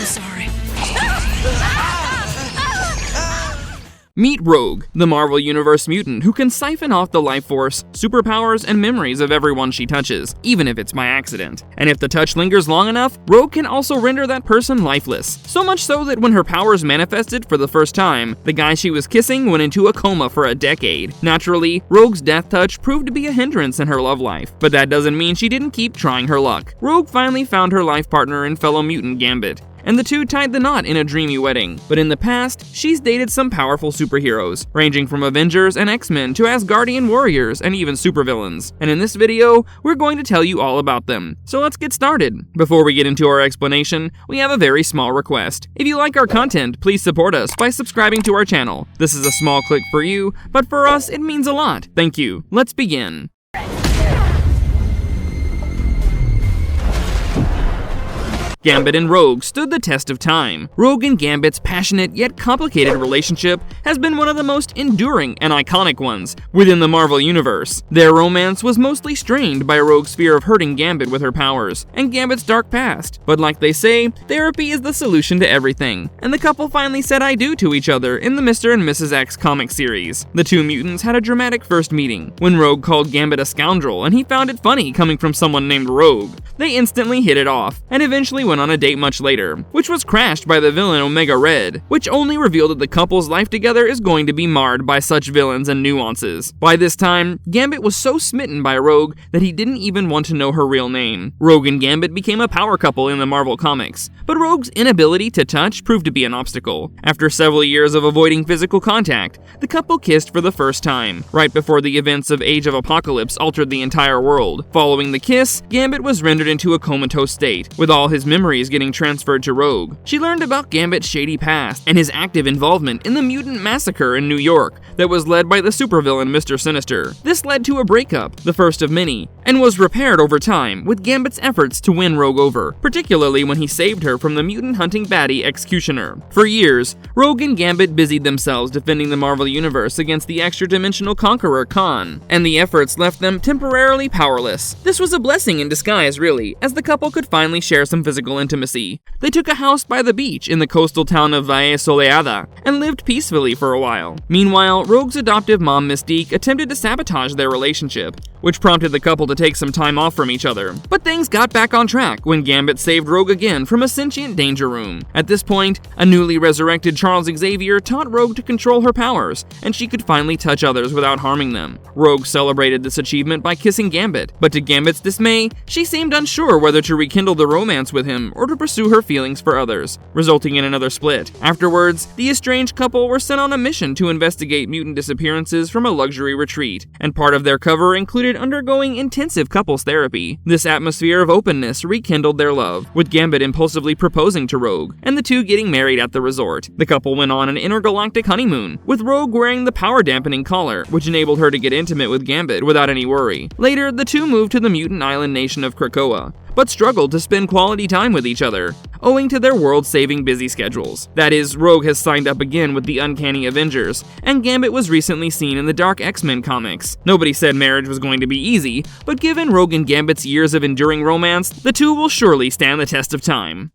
sorry. Meet Rogue, the Marvel Universe mutant who can siphon off the life force, superpowers, and memories of everyone she touches, even if it's by accident. And if the touch lingers long enough, Rogue can also render that person lifeless. So much so that when her powers manifested for the first time, the guy she was kissing went into a coma for a decade. Naturally, Rogue's death touch proved to be a hindrance in her love life, but that doesn't mean she didn't keep trying her luck. Rogue finally found her life partner in fellow mutant Gambit, and the two tied the knot in a dreamy wedding. But in the past, she's dated some powerful superheroes, ranging from Avengers and X-Men to Asgardian warriors and even supervillains. And in this video, we're going to tell you all about them. So let's get started. Before we get into our explanation, we have a very small request. If you like our content, please support us by subscribing to our channel. This is a small click for you, but for us, it means a lot. Thank you. Let's begin. Gambit and Rogue stood the test of time. Rogue and Gambit's passionate yet complicated relationship has been one of the most enduring and iconic ones within the Marvel Universe. Their romance was mostly strained by Rogue's fear of hurting Gambit with her powers, and Gambit's dark past. But like they say, therapy is the solution to everything, and the couple finally said I do to each other in the Mr. and Mrs. X comic series. The two mutants had a dramatic first meeting, when Rogue called Gambit a scoundrel and he found it funny coming from someone named Rogue. They instantly hit it off, and eventually went on a date much later, which was crashed by the villain Omega Red, which only revealed that the couple's life together is going to be marred by such villains and nuances. By this time, Gambit was so smitten by Rogue that he didn't even want to know her real name. Rogue and Gambit became a power couple in the Marvel comics, but Rogue's inability to touch proved to be an obstacle. After several years of avoiding physical contact, the couple kissed for the first time, right before the events of Age of Apocalypse altered the entire world. Following the kiss, Gambit was rendered into a comatose state, with all his memories getting transferred to Rogue. She learned about Gambit's shady past and his active involvement in the mutant massacre in New York that was led by the supervillain Mr. Sinister. This led to a breakup, the first of many, and was repaired over time with Gambit's efforts to win Rogue over, particularly when he saved her from the mutant hunting baddie Executioner. For years, Rogue and Gambit busied themselves defending the Marvel Universe against the extra-dimensional conqueror Khan, and the efforts left them temporarily powerless. This was a blessing in disguise, really, as the couple could finally share some physical intimacy. They took a house by the beach in the coastal town of Valle Soleada and lived peacefully for a while. Meanwhile, Rogue's adoptive mom Mystique attempted to sabotage their relationship, which prompted the couple to take some time off from each other. But things got back on track when Gambit saved Rogue again from a sentient danger room. At this point, a newly resurrected Charles Xavier taught Rogue to control her powers, and she could finally touch others without harming them. Rogue celebrated this achievement by kissing Gambit, but to Gambit's dismay, she seemed unsure whether to rekindle the romance with him or to pursue her feelings for others, resulting in another split. Afterwards, the estranged couple were sent on a mission to investigate mutant disappearances from a luxury retreat, and part of their cover included undergoing intensive couples therapy. This atmosphere of openness rekindled their love, with Gambit impulsively proposing to Rogue, and the two getting married at the resort. The couple went on an intergalactic honeymoon, with Rogue wearing the power-dampening collar, which enabled her to get intimate with Gambit without any worry. Later, the two moved to the mutant island nation of Krakoa, but struggled to spend quality time with each other, owing to their world-saving busy schedules. That is, Rogue has signed up again with the Uncanny Avengers, and Gambit was recently seen in the Dark X-Men comics. Nobody said marriage was going to be easy, but given Rogue and Gambit's years of enduring romance, the two will surely stand the test of time.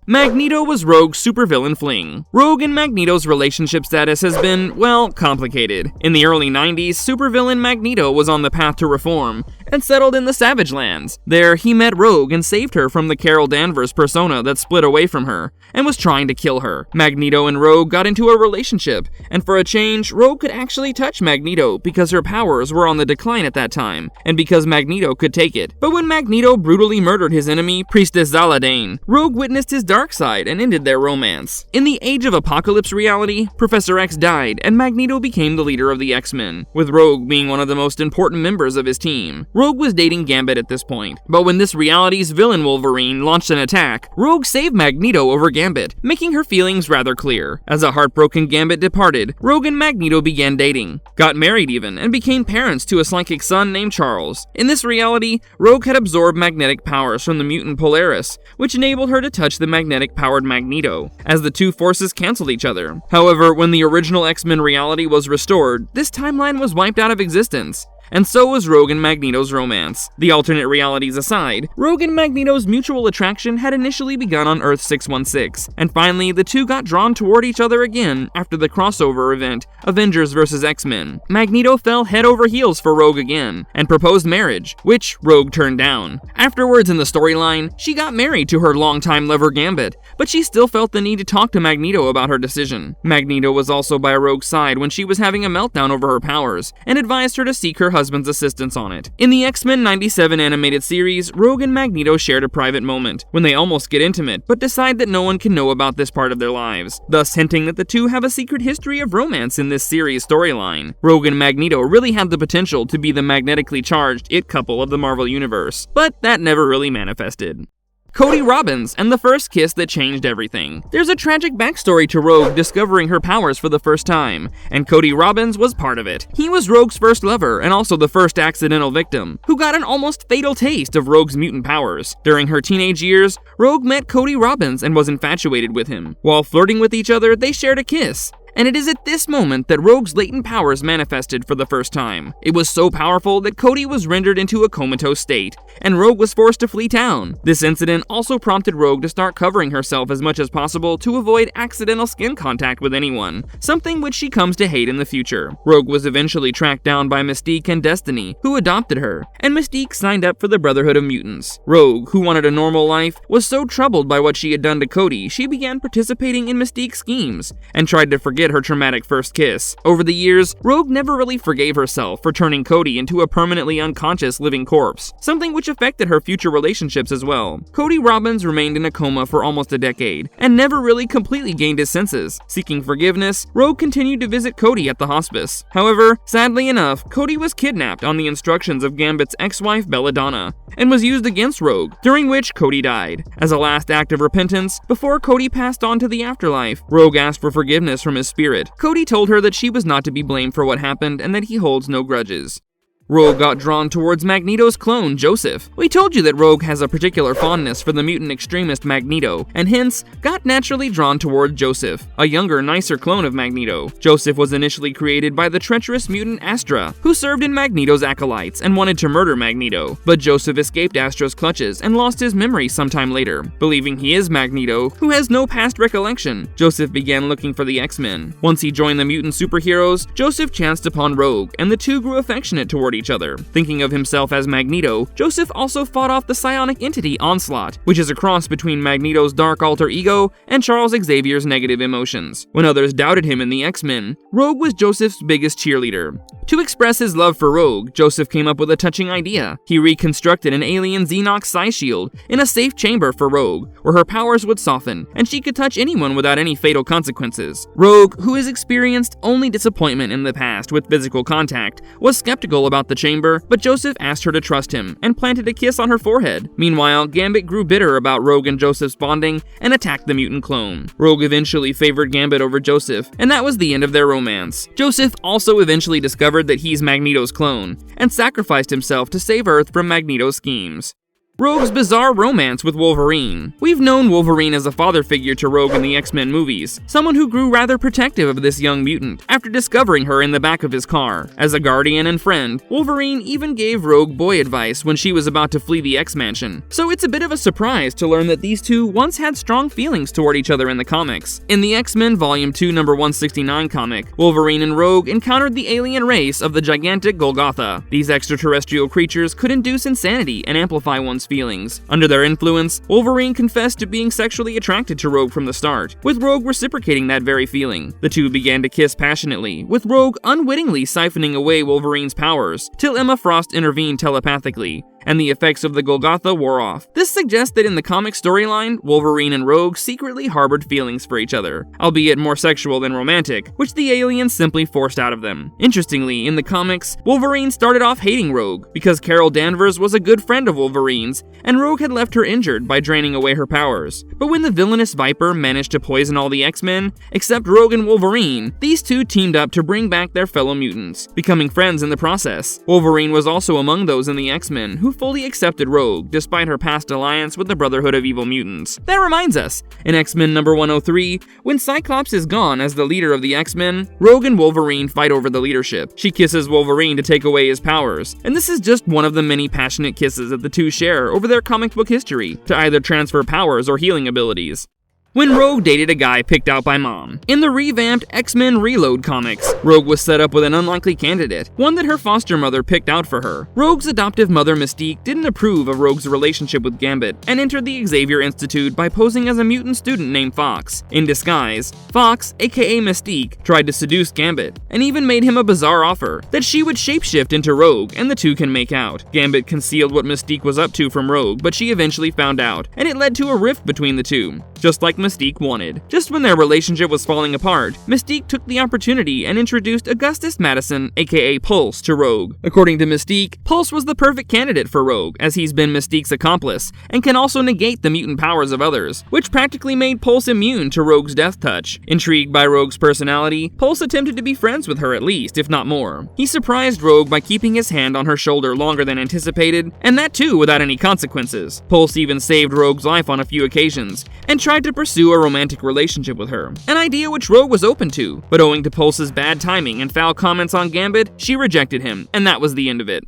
Magneto was Rogue's supervillain fling. Rogue and Magneto's relationship status has been, well, complicated. In the early 90s, supervillain Magneto was on the path to reform, and settled in the Savage Lands. There, he met Rogue and saved her from the Carol Danvers persona that split away from her, and was trying to kill her. Magneto and Rogue got into a relationship, and for a change, Rogue could actually touch Magneto because her powers were on the decline at that time, and because Magneto could take it. But when Magneto brutally murdered his enemy, Priestess Zaladane, Rogue witnessed his dark side and ended their romance. In the Age of Apocalypse reality, Professor X died, and Magneto became the leader of the X-Men, with Rogue being one of the most important members of his team. Rogue was dating Gambit at this point, but when this reality's villain Wolverine launched an attack, Rogue saved Magneto over Gambit, making her feelings rather clear. As a heartbroken Gambit departed, Rogue and Magneto began dating, got married even, and became parents to a psychic son named Charles. In this reality, Rogue had absorbed magnetic powers from the mutant Polaris, which enabled her to touch the magnetic-powered Magneto, as the two forces canceled each other. However, when the original X-Men reality was restored, this timeline was wiped out of existence, and so was Rogue and Magneto's romance. The alternate realities aside, Rogue and Magneto's mutual attraction had initially begun on Earth 616, and finally the two got drawn toward each other again after the crossover event Avengers vs. X-Men. Magneto fell head over heels for Rogue again, and proposed marriage, which Rogue turned down. Afterwards in the storyline, she got married to her longtime lover Gambit, but she still felt the need to talk to Magneto about her decision. Magneto was also by Rogue's side when she was having a meltdown over her powers, and advised her to seek her husband's assistance on it. In the X-Men 97 animated series, Rogue and Magneto shared a private moment, when they almost get intimate, but decide that no one can know about this part of their lives, thus hinting that the two have a secret history of romance in this series storyline. Rogue and Magneto really had the potential to be the magnetically charged it couple of the Marvel Universe, but that never really manifested. Cody Robbins and the first kiss that changed everything. There's a tragic backstory to Rogue discovering her powers for the first time, and Cody Robbins was part of it. He was Rogue's first lover and also the first accidental victim, who got an almost fatal taste of Rogue's mutant powers. During her teenage years, Rogue met Cody Robbins and was infatuated with him. While flirting with each other, they shared a kiss. And it is at this moment that Rogue's latent powers manifested for the first time. It was so powerful that Cody was rendered into a comatose state, and Rogue was forced to flee town. This incident also prompted Rogue to start covering herself as much as possible to avoid accidental skin contact with anyone, something which she comes to hate in the future. Rogue was eventually tracked down by Mystique and Destiny, who adopted her, and Mystique signed up for the Brotherhood of Mutants. Rogue, who wanted a normal life, was so troubled by what she had done to Cody, she began participating in Mystique's schemes, and tried to forget her traumatic first kiss. Over the years, Rogue never really forgave herself for turning Cody into a permanently unconscious living corpse, something which affected her future relationships as well. Cody Robbins remained in a coma for almost a decade, and never really completely gained his senses. Seeking forgiveness, Rogue continued to visit Cody at the hospice. However, sadly enough, Cody was kidnapped on the instructions of Gambit's ex-wife Belladonna, and was used against Rogue, during which Cody died. As a last act of repentance, before Cody passed on to the afterlife, Rogue asked for forgiveness from his spirit. Cody told her that she was not to be blamed for what happened and that he holds no grudges. Rogue got drawn towards Magneto's clone, Joseph. We told you that Rogue has a particular fondness for the mutant extremist Magneto, and hence, got naturally drawn toward Joseph, a younger, nicer clone of Magneto. Joseph was initially created by the treacherous mutant Astra, who served in Magneto's acolytes and wanted to murder Magneto, but Joseph escaped Astra's clutches and lost his memory sometime later. Believing he is Magneto, who has no past recollection, Joseph began looking for the X-Men. Once he joined the mutant superheroes, Joseph chanced upon Rogue, and the two grew affectionate toward each other. Thinking of himself as Magneto, Joseph also fought off the psionic entity Onslaught, which is a cross between Magneto's dark alter ego and Charles Xavier's negative emotions. When others doubted him in the X-Men, Rogue was Joseph's biggest cheerleader. To express his love for Rogue, Joseph came up with a touching idea. He reconstructed an alien Xenox psi shield in a safe chamber for Rogue, where her powers would soften, and she could touch anyone without any fatal consequences. Rogue, who has experienced only disappointment in the past with physical contact, was skeptical about the chamber, but Joseph asked her to trust him, and planted a kiss on her forehead. Meanwhile, Gambit grew bitter about Rogue and Joseph's bonding, and attacked the mutant clone. Rogue eventually favored Gambit over Joseph, and that was the end of their romance. Joseph also eventually discovered that he's Magneto's clone, and sacrificed himself to save Earth from Magneto's schemes. Rogue's bizarre romance with Wolverine. We've known Wolverine as a father figure to Rogue in the X-Men movies, someone who grew rather protective of this young mutant after discovering her in the back of his car. As a guardian and friend, Wolverine even gave Rogue boy advice when she was about to flee the X-Mansion, so it's a bit of a surprise to learn that these two once had strong feelings toward each other in the comics. In the X-Men Volume 2 number 169 comic, Wolverine and Rogue encountered the alien race of the gigantic Golgotha. These extraterrestrial creatures could induce insanity and amplify one's feelings. Under their influence, Wolverine confessed to being sexually attracted to Rogue from the start, with Rogue reciprocating that very feeling. The two began to kiss passionately, with Rogue unwittingly siphoning away Wolverine's powers, till Emma Frost intervened telepathically, and the effects of the Golgotha wore off. This suggests that in the comic storyline, Wolverine and Rogue secretly harbored feelings for each other, albeit more sexual than romantic, which the aliens simply forced out of them. Interestingly, in the comics, Wolverine started off hating Rogue, because Carol Danvers was a good friend of Wolverine's, and Rogue had left her injured by draining away her powers. But when the villainous Viper managed to poison all the X-Men, except Rogue and Wolverine, these two teamed up to bring back their fellow mutants, becoming friends in the process. Wolverine was also among those in the X-Men who fully accepted Rogue, despite her past alliance with the Brotherhood of Evil Mutants. That reminds us, in X-Men number 103, when Cyclops is gone as the leader of the X-Men, Rogue and Wolverine fight over the leadership. She kisses Wolverine to take away his powers, and this is just one of the many passionate kisses that the two share over their comic book history, to either transfer powers or healing abilities. When Rogue dated a guy picked out by Mom. In the revamped X-Men Reload comics, Rogue was set up with an unlikely candidate, one that her foster mother picked out for her. Rogue's adoptive mother Mystique didn't approve of Rogue's relationship with Gambit, and entered the Xavier Institute by posing as a mutant student named Fox. In disguise, Fox, aka Mystique, tried to seduce Gambit, and even made him a bizarre offer that she would shapeshift into Rogue and the two can make out. Gambit concealed what Mystique was up to from Rogue, but she eventually found out, and it led to a rift between the two, just like Mystique wanted. Just when their relationship was falling apart, Mystique took the opportunity and introduced Augustus Madison, aka Pulse, to Rogue. According to Mystique, Pulse was the perfect candidate for Rogue, as he's been Mystique's accomplice, and can also negate the mutant powers of others, which practically made Pulse immune to Rogue's death touch. Intrigued by Rogue's personality, Pulse attempted to be friends with her at least, if not more. He surprised Rogue by keeping his hand on her shoulder longer than anticipated, and that too without any consequences. Pulse even saved Rogue's life on a few occasions, and tried to pursue a romantic relationship with her, an idea which Rogue was open to, but owing to Pulse's bad timing and foul comments on Gambit, she rejected him, and that was the end of it.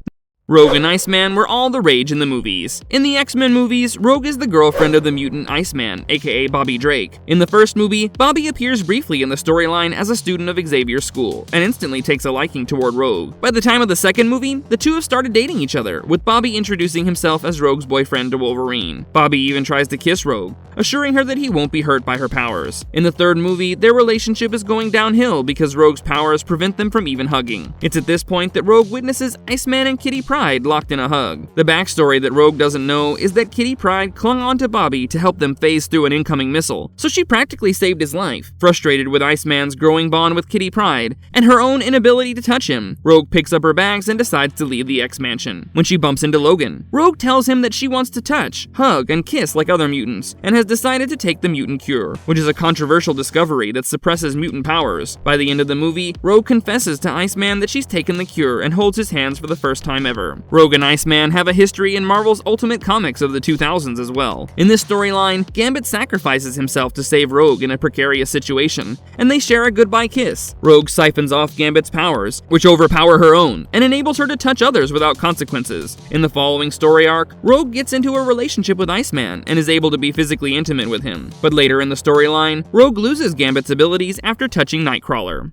Rogue and Iceman were all the rage in the movies. In the X-Men movies, Rogue is the girlfriend of the mutant Iceman, aka Bobby Drake. In the first movie, Bobby appears briefly in the storyline as a student of Xavier's school, and instantly takes a liking toward Rogue. By the time of the second movie, the two have started dating each other, with Bobby introducing himself as Rogue's boyfriend to Wolverine. Bobby even tries to kiss Rogue, assuring her that he won't be hurt by her powers. In the third movie, their relationship is going downhill because Rogue's powers prevent them from even hugging. It's at this point that Rogue witnesses Iceman and Kitty Pryde locked in a hug. The backstory that Rogue doesn't know is that Kitty Pryde clung on to Bobby to help them phase through an incoming missile, so she practically saved his life. Frustrated with Iceman's growing bond with Kitty Pryde, and her own inability to touch him, Rogue picks up her bags and decides to leave the X-Mansion. When she bumps into Logan, Rogue tells him that she wants to touch, hug, and kiss like other mutants, and has decided to take the mutant cure, which is a controversial discovery that suppresses mutant powers. By the end of the movie, Rogue confesses to Iceman that she's taken the cure and holds his hands for the first time ever. Rogue and Iceman have a history in Marvel's Ultimate Comics of the 2000s as well. In this storyline, Gambit sacrifices himself to save Rogue in a precarious situation, and they share a goodbye kiss. Rogue siphons off Gambit's powers, which overpower her own, and enables her to touch others without consequences. In the following story arc, Rogue gets into a relationship with Iceman, and is able to be physically intimate with him. But later in the storyline, Rogue loses Gambit's abilities after touching Nightcrawler.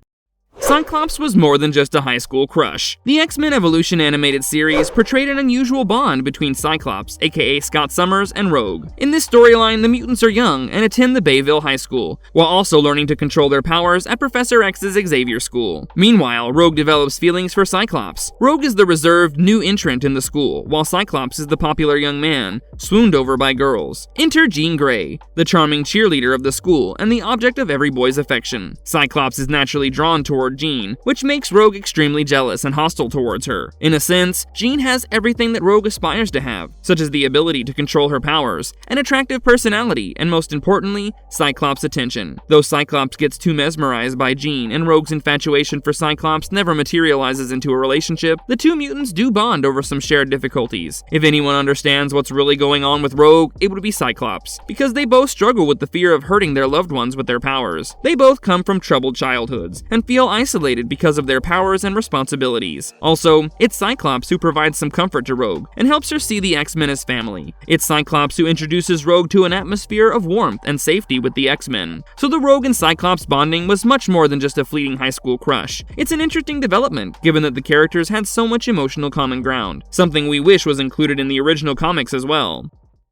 Cyclops was more than just a high school crush. The X-Men Evolution animated series portrayed an unusual bond between Cyclops, aka Scott Summers, and Rogue. In this storyline, the mutants are young and attend the Bayville High School, while also learning to control their powers at Professor X's Xavier School. Meanwhile, Rogue develops feelings for Cyclops. Rogue is the reserved new entrant in the school, while Cyclops is the popular young man, swooned over by girls. Enter Jean Grey, the charming cheerleader of the school and the object of every boy's affection. Cyclops is naturally drawn toward Jean, which makes Rogue extremely jealous and hostile towards her. In a sense, Jean has everything that Rogue aspires to have, such as the ability to control her powers, an attractive personality, and most importantly, Cyclops' attention. Though Cyclops gets too mesmerized by Jean and Rogue's infatuation for Cyclops never materializes into a relationship, the two mutants do bond over some shared difficulties. If anyone understands what's really going on with Rogue, it would be Cyclops, because they both struggle with the fear of hurting their loved ones with their powers. They both come from troubled childhoods, and feel isolated because of their powers and responsibilities. Also, it's Cyclops who provides some comfort to Rogue, and helps her see the X-Men as family. It's Cyclops who introduces Rogue to an atmosphere of warmth and safety with the X-Men. So the Rogue and Cyclops bonding was much more than just a fleeting high school crush. It's an interesting development, given that the characters had so much emotional common ground, something we wish was included in the original comics as well.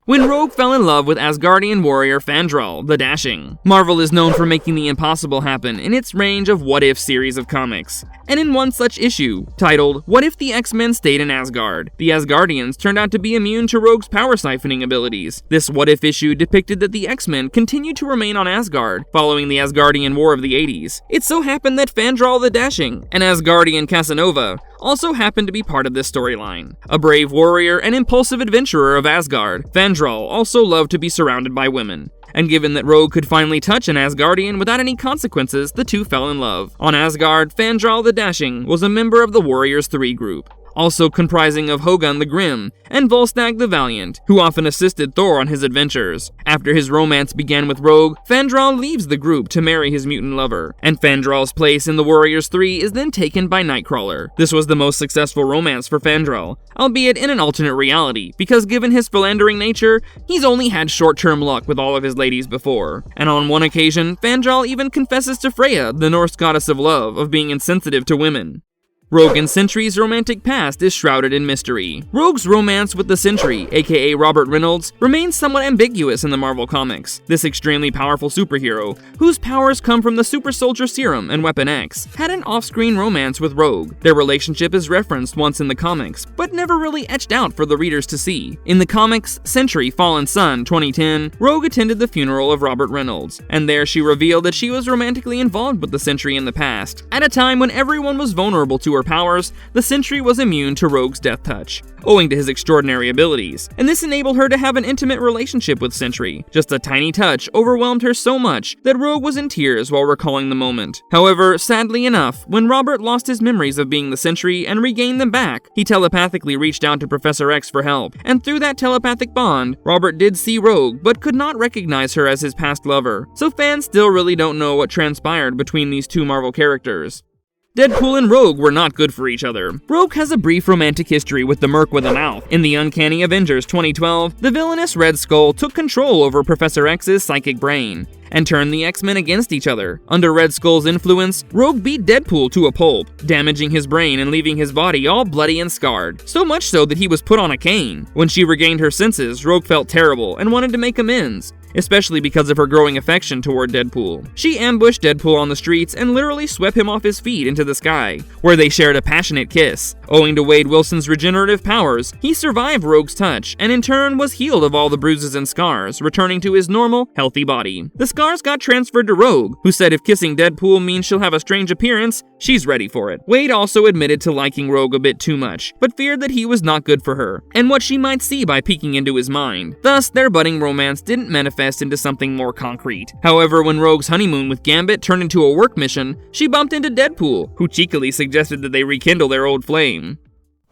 When Rogue fell in love with Asgardian warrior Fandral the Dashing. Marvel is known for making the impossible happen in its range of what-if series of comics. And in one such issue, titled, What If the X-Men Stayed in Asgard? The Asgardians turned out to be immune to Rogue's power siphoning abilities. This what-if issue depicted that the X-Men continued to remain on Asgard, following the Asgardian War of the 80s. It so happened that Fandral the Dashing, an Asgardian Casanova, also happened to be part of this storyline. A brave warrior and impulsive adventurer of Asgard, Fandral also loved to be surrounded by women. And given that Rogue could finally touch an Asgardian without any consequences, the two fell in love. On Asgard, Fandral the Dashing was a member of the Warriors 3 group. also comprising of Hogun the Grim and Volstagg the Valiant, who often assisted Thor on his adventures. After his romance began with Rogue, Fandral leaves the group to marry his mutant lover, and Fandral's place in the Warriors 3 is then taken by Nightcrawler. This was the most successful romance for Fandral, albeit in an alternate reality, because given his philandering nature, he's only had short-term luck with all of his ladies before. And on one occasion, Fandral even confesses to Freya, the Norse goddess of love, of being insensitive to women. Rogue and Sentry's romantic past is shrouded in mystery. Rogue's romance with the Sentry, aka Robert Reynolds, remains somewhat ambiguous in the Marvel Comics. This extremely powerful superhero, whose powers come from the Super Soldier Serum and Weapon X, had an off-screen romance with Rogue. Their relationship is referenced once in the comics, but never really etched out for the readers to see. In the comics Sentry Fallen Sun 2010, Rogue attended the funeral of Robert Reynolds, and there she revealed that she was romantically involved with the Sentry in the past. At a time when everyone was vulnerable to her powers, the Sentry was immune to Rogue's death touch, owing to his extraordinary abilities, and this enabled her to have an intimate relationship with Sentry. Just a tiny touch overwhelmed her so much that Rogue was in tears while recalling the moment. However, sadly enough, when Robert lost his memories of being the Sentry and regained them back, he telepathically reached out to Professor X for help, and through that telepathic bond, Robert did see Rogue, but could not recognize her as his past lover, so fans still really don't know what transpired between these two Marvel characters. Deadpool and Rogue were not good for each other. Rogue has a brief romantic history with the Merc with a Mouth. In the Uncanny Avengers 2012, the villainous Red Skull took control over Professor X's psychic brain and turned the X-Men against each other. Under Red Skull's influence, Rogue beat Deadpool to a pulp, damaging his brain and leaving his body all bloody and scarred, so much so that he was put on a cane. When she regained her senses, Rogue felt terrible and wanted to make amends, especially because of her growing affection toward Deadpool. She ambushed Deadpool on the streets and literally swept him off his feet into the sky, where they shared a passionate kiss. Owing to Wade Wilson's regenerative powers, he survived Rogue's touch, and in turn was healed of all the bruises and scars, returning to his normal, healthy body. The scars got transferred to Rogue, who said if kissing Deadpool means she'll have a strange appearance, she's ready for it. Wade also admitted to liking Rogue a bit too much, but feared that he was not good for her, and what she might see by peeking into his mind. Thus, their budding romance didn't manifest into something more concrete. However, when Rogue's honeymoon with Gambit turned into a work mission, she bumped into Deadpool, who cheekily suggested that they rekindle their old flame.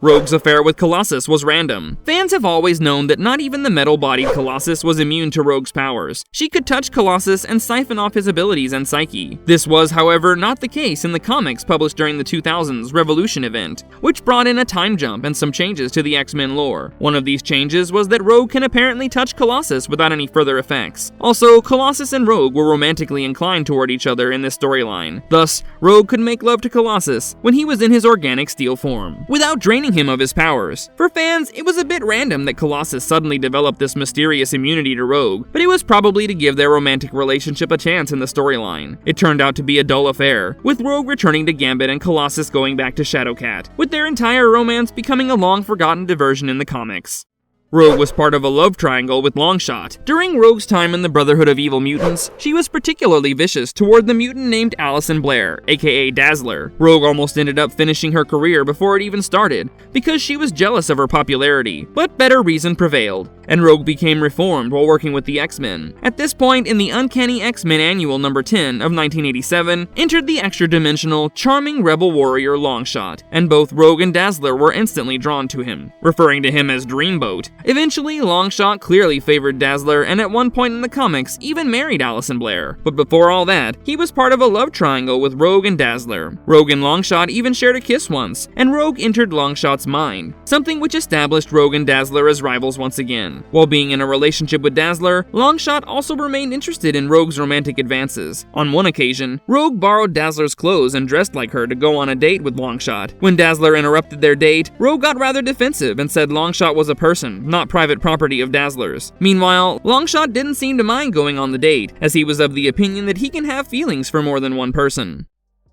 Rogue's affair with Colossus was random. Fans have always known that not even the metal-bodied Colossus was immune to Rogue's powers. She could touch Colossus and siphon off his abilities and psyche. This was, however, not the case in the comics published during the 2000s Revolution event, which brought in a time jump and some changes to the X-Men lore. One of these changes was that Rogue can apparently touch Colossus without any further effects. Also, Colossus and Rogue were romantically inclined toward each other in this storyline. Thus, Rogue could make love to Colossus when he was in his organic steel form, without draining him of his powers. For fans, it was a bit random that Colossus suddenly developed this mysterious immunity to Rogue, but it was probably to give their romantic relationship a chance in the storyline. It turned out to be a dull affair, with Rogue returning to Gambit and Colossus going back to Shadowcat, with their entire romance becoming a long-forgotten diversion in the comics. Rogue was part of a love triangle with Longshot. During Rogue's time in the Brotherhood of Evil Mutants, she was particularly vicious toward the mutant named Allison Blair, aka Dazzler. Rogue almost ended up finishing her career before it even started, because she was jealous of her popularity, but better reason prevailed, and Rogue became reformed while working with the X-Men. At this point in the Uncanny X-Men Annual No. 10 of 1987, entered the extra-dimensional, charming rebel warrior Longshot, and both Rogue and Dazzler were instantly drawn to him, referring to him as Dreamboat. Eventually, Longshot clearly favored Dazzler and at one point in the comics even married Allison Blair. But before all that, he was part of a love triangle with Rogue and Dazzler. Rogue and Longshot even shared a kiss once, and Rogue entered Longshot's mind, something which established Rogue and Dazzler as rivals once again. While being in a relationship with Dazzler, Longshot also remained interested in Rogue's romantic advances. On one occasion, Rogue borrowed Dazzler's clothes and dressed like her to go on a date with Longshot. When Dazzler interrupted their date, Rogue got rather defensive and said Longshot was a person, not private property of Dazzler's. Meanwhile, Longshot didn't seem to mind going on the date, as he was of the opinion that he can have feelings for more than one person.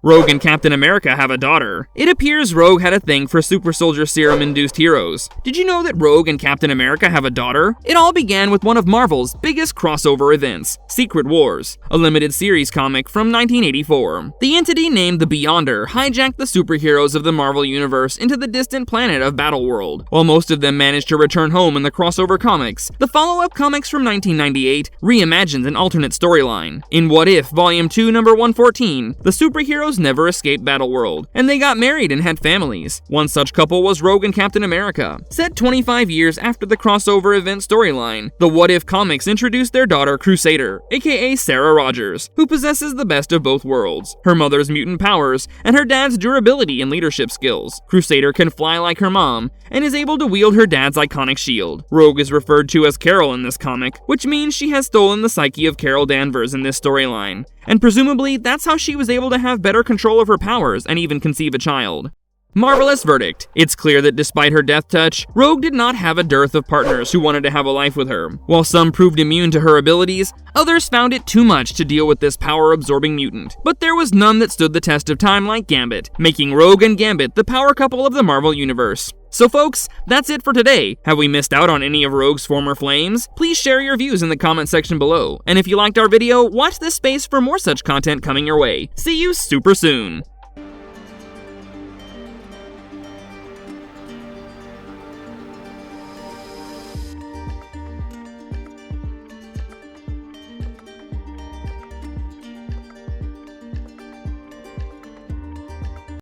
Rogue and Captain America have a daughter. It appears Rogue had a thing for Super Soldier Serum-induced heroes. Did you know that Rogue and Captain America have a daughter? It all began with one of Marvel's biggest crossover events, Secret Wars, a limited series comic from 1984. The entity named the Beyonder hijacked the superheroes of the Marvel Universe into the distant planet of Battleworld. While most of them managed to return home in the crossover comics, the follow-up comics from 1998 reimagined an alternate storyline. In What If Volume 2, Number 114, the superheroes heroes never escaped Battleworld, and they got married and had families. One such couple was Rogue and Captain America. Set 25 years after the crossover event storyline, the What If comics introduced their daughter Crusader, aka Sarah Rogers, who possesses the best of both worlds, her mother's mutant powers and her dad's durability and leadership skills. Crusader can fly like her mom, and is able to wield her dad's iconic shield. Rogue is referred to as Carol in this comic, which means she has stolen the psyche of Carol Danvers in this storyline, and presumably that's how she was able to have better control of her powers and even conceive a child. Marvelous verdict. It's clear that despite her death touch, Rogue did not have a dearth of partners who wanted to have a life with her. While some proved immune to her abilities, others found it too much to deal with this power-absorbing mutant. But there was none that stood the test of time like Gambit, making Rogue and Gambit the power couple of the Marvel Universe. So folks, that's it for today. Have we missed out on any of Rogue's former flames? Please share your views in the comment section below. And if you liked our video, watch this space for more such content coming your way. See you super soon!